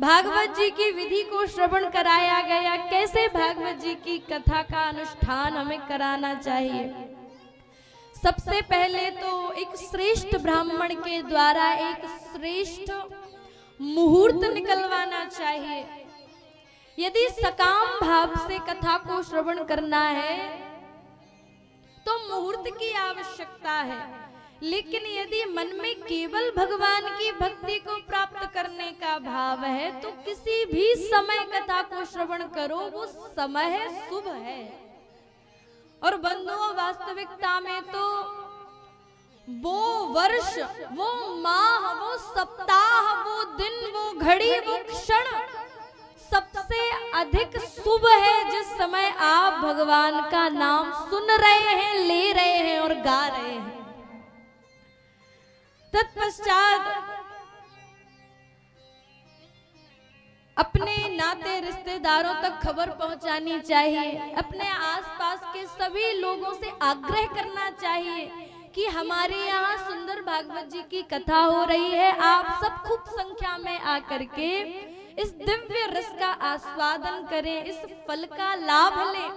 भागवत जी की विधि को श्रवण कराया गया, कैसे भागवत जी की कथा का अनुष्ठान हमें कराना चाहिए। सबसे पहले तो एक श्रेष्ठ ब्राह्मण के द्वारा एक श्रेष्ठ मुहूर्त निकलवाना चाहिए। यदि सकाम भाव से कथा को श्रवण करना है तो मुहूर्त की आवश्यकता है, लेकिन यदि मन में केवल भगवान की भक्ति को प्राप्त करने का भाव है तो किसी भी समय कथा को श्रवण करो, वो समय है, शुभ है। और बंधुओं, वास्तविकता में तो वो वर्ष, वो माह, वो सप्ताह, वो दिन, वो घड़ी, वो क्षण सबसे अधिक शुभ है जिस समय आप भगवान का नाम सुन रहे हैं, ले रहे हैं और गा रहे हैं। तत्पश्चात अपने नाते रिश्तेदारों तक खबर पहुंचानी चाहिए। अपने आसपास के सभी लोगों से आग्रह करना चाहिए कि हमारे यहाँ सुंदर भागवत जी की कथा हो रही है, आप सब खूब संख्या में आकर के इस दिव्य रस का आस्वादन करें, इस फल का लाभ लें।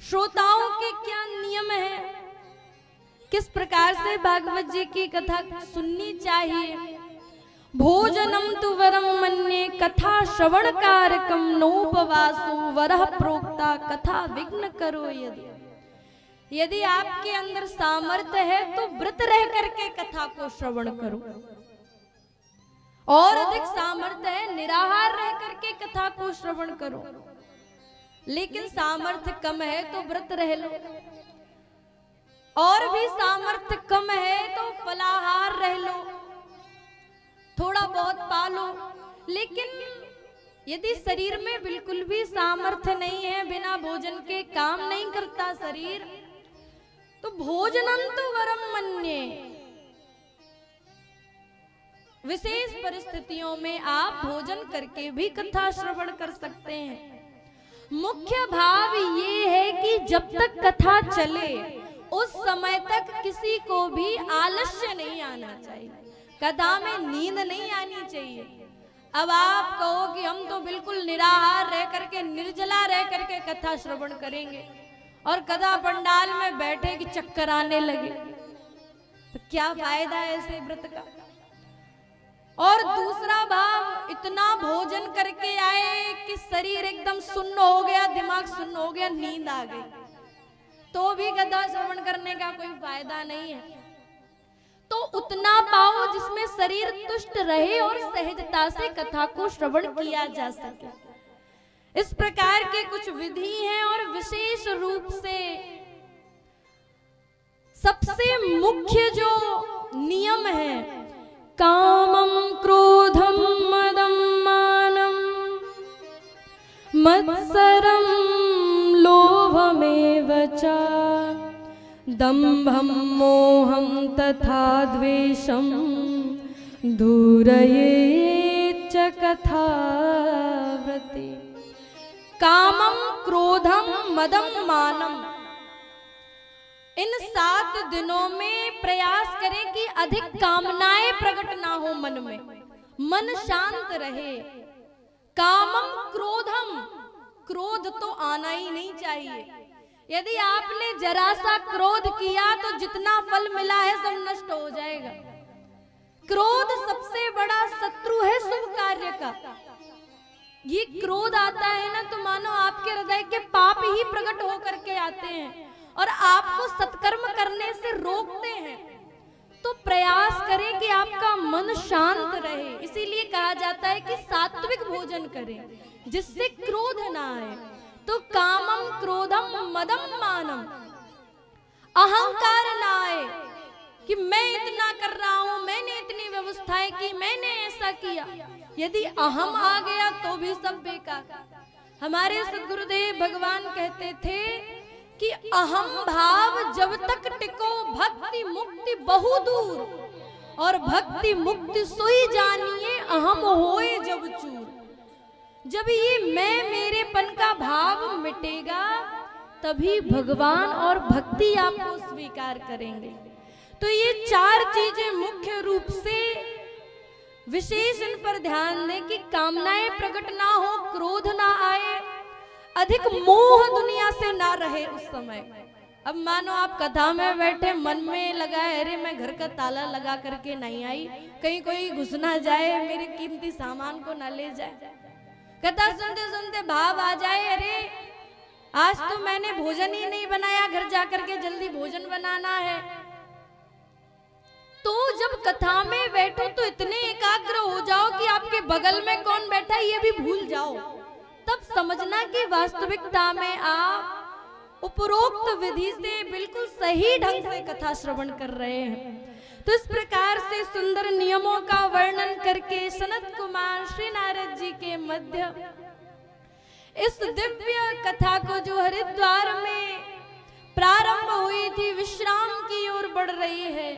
श्रोताओं के क्या नियम है, किस प्रकार से भागवत जी की कथा सुननी चाहिए। भोजनम तु वरम मन्ये कथा श्रवण कारकम नोपवासो वरः प्रोक्ता कथा विघ्न करो। यदि आपके अंदर सामर्थ्य है तो व्रत रह करके कथा को श्रवण करो, और अधिक सामर्थ्य है निराहार रह करके कथा को श्रवण करो, लेकिन सामर्थ्य कम है तो व्रत रह लो, और भी सामर्थ्य कम है तो फलाहार रह लो, थोड़ा बहुत पालो। लेकिन यदि शरीर में बिल्कुल भी सामर्थ्य नहीं है, बिना भोजन के काम नहीं करता शरीर, तो भोजनम तो वरम मन्ये, विशेष परिस्थितियों में आप भोजन करके भी कथा श्रवण कर सकते हैं। मुख्य भाव ये है कि जब तक कथा चले उस समय तक किसी को भी आलस्य नहीं आना चाहिए, कथा में नींद नहीं आनी चाहिए। अब आप कहो कि हम तो बिल्कुल निराहार रह करके, निर्जला रह करके कथा श्रवण करेंगे, और कथा पंडाल में बैठे कि चक्कर आने लगे, तो क्या फायदा है ऐसे व्रत का। और दूसरा भाव, इतना भोजन करके आए कि शरीर एकदम सुन्न हो गया, दिमाग सुन्न हो गया, नींद आ गई, तो भी कथा श्रवण करने का कोई फायदा नहीं है। तो उतना पाओ जिसमें शरीर तुष्ट रहे और सहजता से कथा को श्रवण किया जा सके। इस प्रकार के कुछ विधि हैं, और विशेष रूप से सबसे मुख्य जो नियम है, कामं क्रोधं मदं मानं मत्सरं लोभमेव च दम्भं मोहं तथा द्वेषं दूरयेच्च कथाव्रते। कामं क्रोधं मदं मानं, इन 7 दिनों में प्रयास करें कि अधिक कामनाएं प्रकट ना हो मन में, मन शांत रहे। कामम क्रोधम, क्रोध तो आना ही नहीं चाहिए। यदि आपने जरा सा क्रोध किया तो जितना फल मिला है सब नष्ट हो जाएगा। क्रोध सबसे बड़ा शत्रु है शुभ कार्य का। ये क्रोध आता है ना तो मानो आपके हृदय के पाप ही प्रकट हो करके आते हैं और आपको सत्कर्म करने से रोकते हैं। तो प्रयास करें कि आपका मन शांत रहे। इसीलिए कहा जाता है कि सात्विक भोजन करें जिससे क्रोध ना आए। तो कामम क्रोधम मदम मानम, अहंकार ना आए कि मैं इतना कर रहा हूं, मैंने इतनी व्यवस्थाएं की, मैंने ऐसा किया। यदि अहम आ गया तो भी सब बेकार। हमारे सद्गुरुदेव भगवान कहते थे कि अहम भाव जब तक टिको भक्ति मुक्ति बहु दूर, और भक्ति मुक्ति सोई जानिए अहम होए जब चूर। जब ये मैं मेरेपन का भाव मिटेगा तभी भगवान और भक्ति आपको स्वीकार करेंगे। तो ये 4 चीजें मुख्य रूप से विशेष इन पर ध्यान दें कि कामनाएं प्रकट ना हो, क्रोध ना आए, अधिक मोह दुनिया से ना रहे उस समय। अब मानो आप कथा में बैठे, मन में लगा है अरे मैं घर का ताला लगा करके नहीं आई, कहीं कोई घुस ना जाए, मेरे कीमती सामान को ना ले जाए। कथा सुनते सुनते भाव आ जाए अरे आज तो मैंने भोजन ही नहीं बनाया, घर जाकर के जल्दी भोजन बनाना है। तो जब कथा में बैठो तो इतने एकाग्र हो जाओ कि आपके बगल में कौन बैठा है ये भी भूल जाओ, तब समझना कि वास्तविकता में आप उपरोक्त विधि से बिल्कुल सही ढंग से कथा श्रवण कर रहे हैं। तो इस प्रकार से सुंदर नियमों का वर्णन करके सनत कुमार श्री नारद जी के मध्य इस दिव्य कथा को जो हरिद्वार में प्रारंभ हुई थी विश्राम की ओर बढ़ रही है।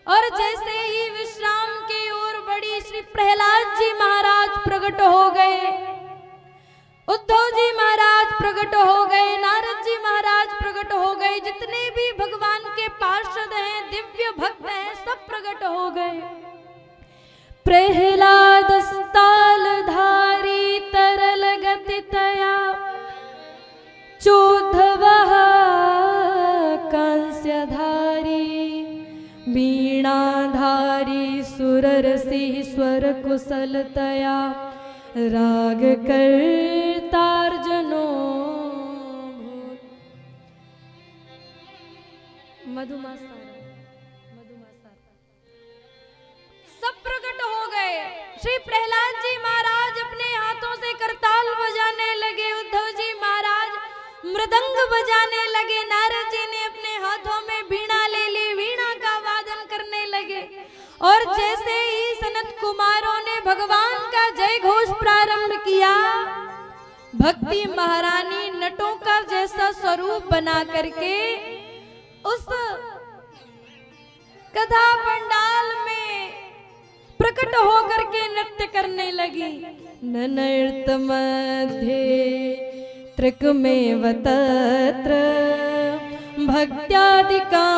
और जैसे ही विश्राम की ओर बढ़ी, श्री प्रहलाद जी महाराज प्रकट हो गए, उद्धव जी महाराज प्रकट हो गए, नारद जी महाराज प्रकट हो गए, जितने भी भगवान के पार्षद हैं, दिव्य भक्त हैं, सब प्रकट हो गए। प्रहलाद स्थालधारी तरल गति तया चोद्धवः कंस्यधारी वीणाधारी सुररसी स्वर कुशलतया राग कर्तार्जनो मधुमासा सब प्रकट हो गए। श्री प्रहलाद जी महाराज अपने हाथों से करताल बजाने लगे, उद्धव जी महाराज मृदंग बजाने लगे, नारद जी ने अपने हाथों में वीणा ले ली, वीणा का वादन करने लगे। और जैसे ही सनत कुमारों ने भगवान का जय घोष प्रारंभ किया, भक्ति महारानी नटों का जैसा स्वरूप बना करके उस कथा पंडाल में प्रकट होकर के नृत्य करने लगी। नृत्य मध्य त्रिकमेव तत्र भक्त्यादिकानां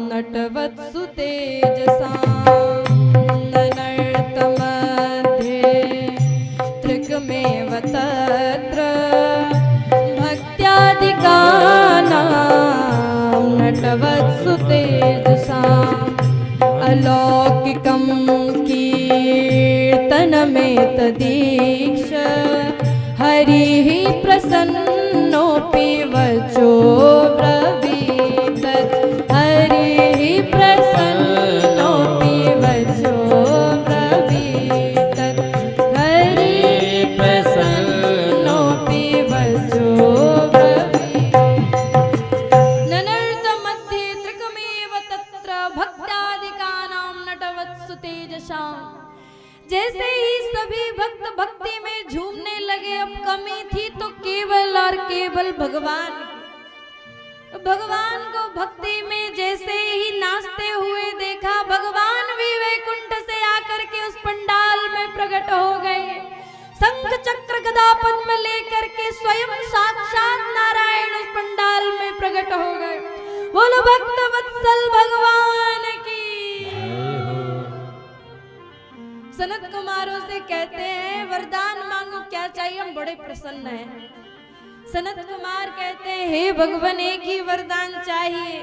नटवत्सु तेजसां। नृत्य मध्य त्रिकमेव तत्र भक्त्यादिकानां नटवत्सु तेजसां। अलौकिकं कीर्तनमेतदीक्ष हरिः प्रसन्नोऽपि वचो ब्रवीत। हरिः प्रसन्नोऽपि वचो ब्रवीत। हरिः प्रसन्नोऽपि वचो ब्रवीत। ननर्त मध्ये त्रिकमेव तत्र भक्त्यादिकानां नटवत्सु तेजसां। जैसे ही सभी भक्त भक्ति में झूमने लगे, अब कमी थी तो केवल और केवल भगवान को भक्ति में जैसे ही नाचते हुए देखा, भगवान भी वैकुंठ से आकर के उस पंडाल में प्रकट हो गए। शंख चक्र गदा पद्म लेकर के स्वयं साक्षात नारायण उस पंडाल में प्रकट हो गए। बोलो भक्त वत्सल भगवान की। सनत कुमारों से कहते हैं वरदान मांगो, क्या चाहिए, हम बड़े प्रसन्न हैं। सनत कुमार कहते हैं हे भगवान एक ही वरदान चाहिए,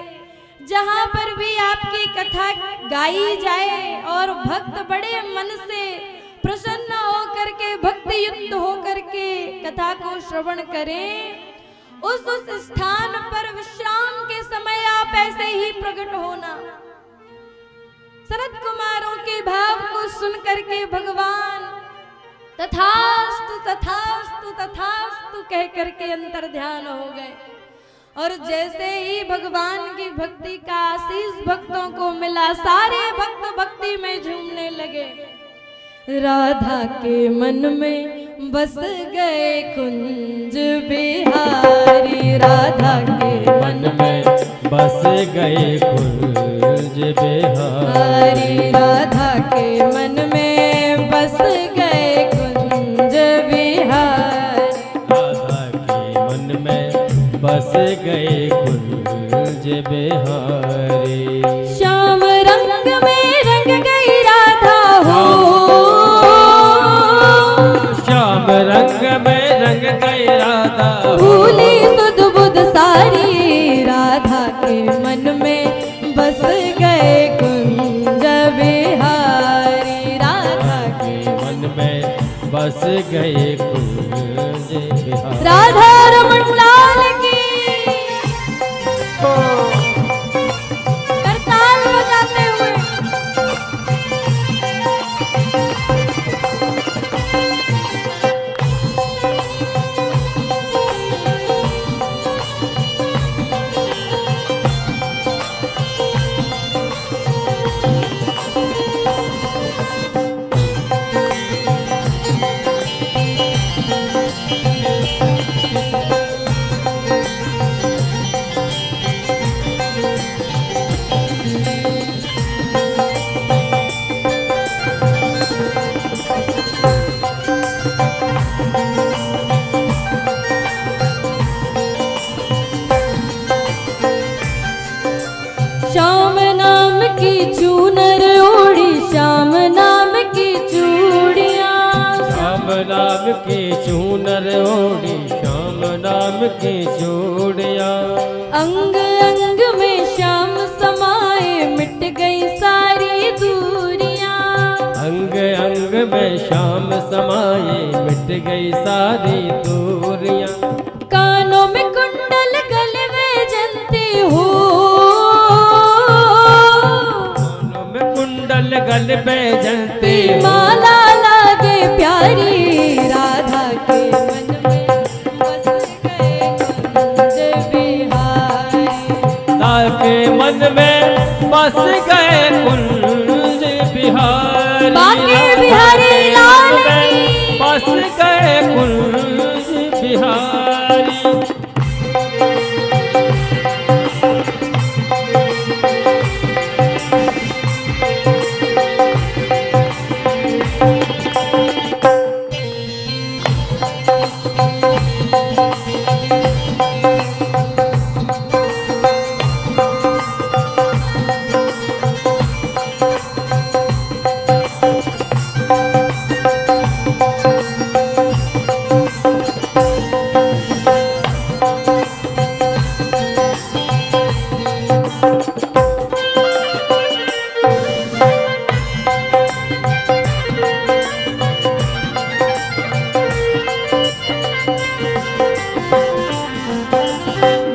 जहां पर भी आपकी कथा गाई जाए और भक्त बड़े मन से प्रसन्न होकर के भक्ति युक्त होकर के कथा को श्रवण करें, उस स्थान पर विश्राम के समय आप ऐसे ही प्रकट होना। शरद कुमारों के भाव को सुन करके भगवान तथास्तु तथास्तु तथास्तु कह करके अंतर ध्यान हो गए। और जैसे ही भगवान की भक्ति का आशीष भक्तों को मिला, सारे भक्त भक्ति में झूमने लगे। राधा के मन में बस गए कुंज बिहारी। राधा के मन में बस गए कुंज बिहारी। राधा के मन में बस गए कुंज बिहारी। राधा के मन में बस गए कुंज बिहारी। श्याम रंग में रंग गई भूली सुध बुध सारी, राधा के मन में बस गए कुंज बिहारी, राधा के मन में बस गए कुंज बिहारी। राधा रमन लाल की करताल बजाते हुए श्याम नाम की चूनर ओढ़ी, श्याम नाम की चूड़ियाँ, श्याम नाम की चूनर ओढ़ी, श्याम नाम की चूड़ियाँ, अंग अंग में श्याम समाए मिट गई सारी दूरियाँ, अंग अंग में श्याम समाये मिट गई सारी दूरियाँ, कानों में कुंडल गले में जंती हो, कानों में कुंडल गल पे जलती माला लागे प्यारी, राधा के मन में बस गए कुंज बिहारी, राधा के मन में बस गए कुंज बिहारी, बांके बिहारी लाल में बस गए कुंज बिहारी।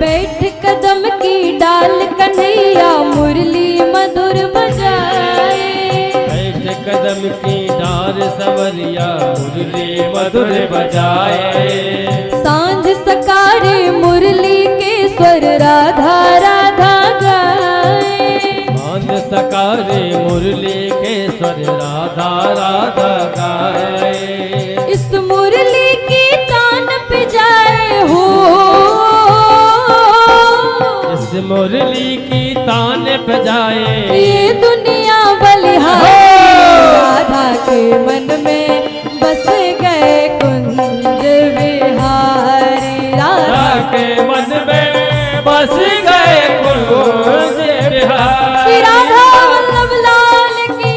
बैठ कदम की डाल कन्हैया मुरली मधुर बजाए, बैठ कदम की डार सवरिया मुरली मधुर बजाए, सांझ सकारे मुरली के स्वर राधा राधा गाए, सांझ सकारे मुरली के स्वर राधा राधा गाए, इस मुरली की तान पे जाए हो, इस मुरली की तान पे जाए, ये दुनिया बलिहारी, राधा के मन में बस गए कुंज बिहारी, राधा के मन में बस गए कुंज बिहारी। श्री राधा वल्लभ लाल की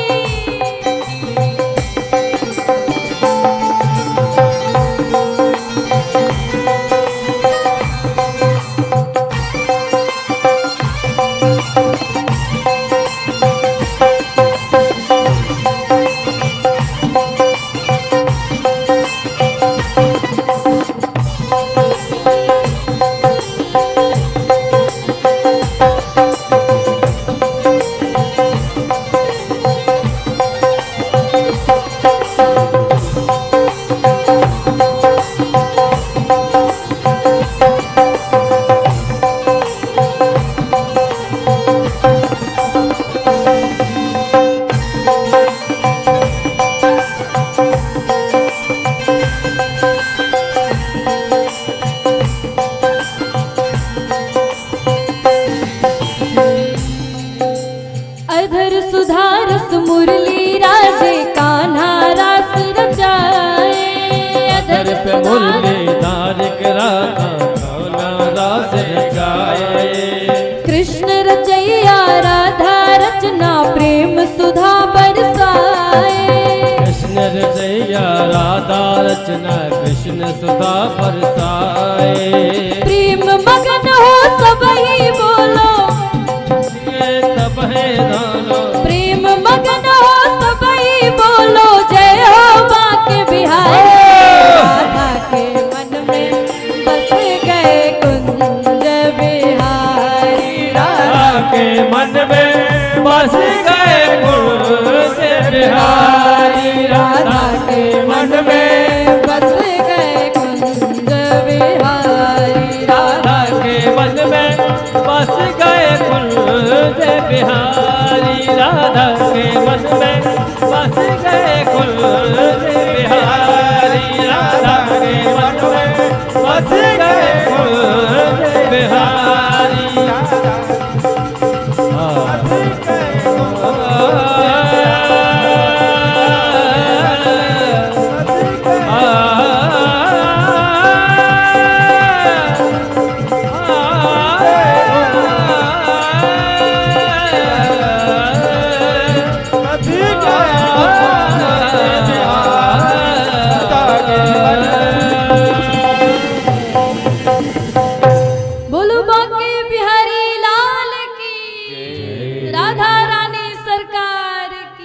मुरलीधर के राधा गाना रास रचाए। कृष्ण रचैया राधा रचना प्रेम सुधा बरसाए। कृष्ण रचैया राधा रचना कृष्ण सुधा बरसाए। बिहाए। प्रेम मगन हो सबई बोलो, ये तब है दानो, प्रेम मगन हो सबई बोलो, जय हो बाके बिहारी। राधा के मन में बस गए कुंज बिहारी। के मन में बस गए कुंज बिहारी।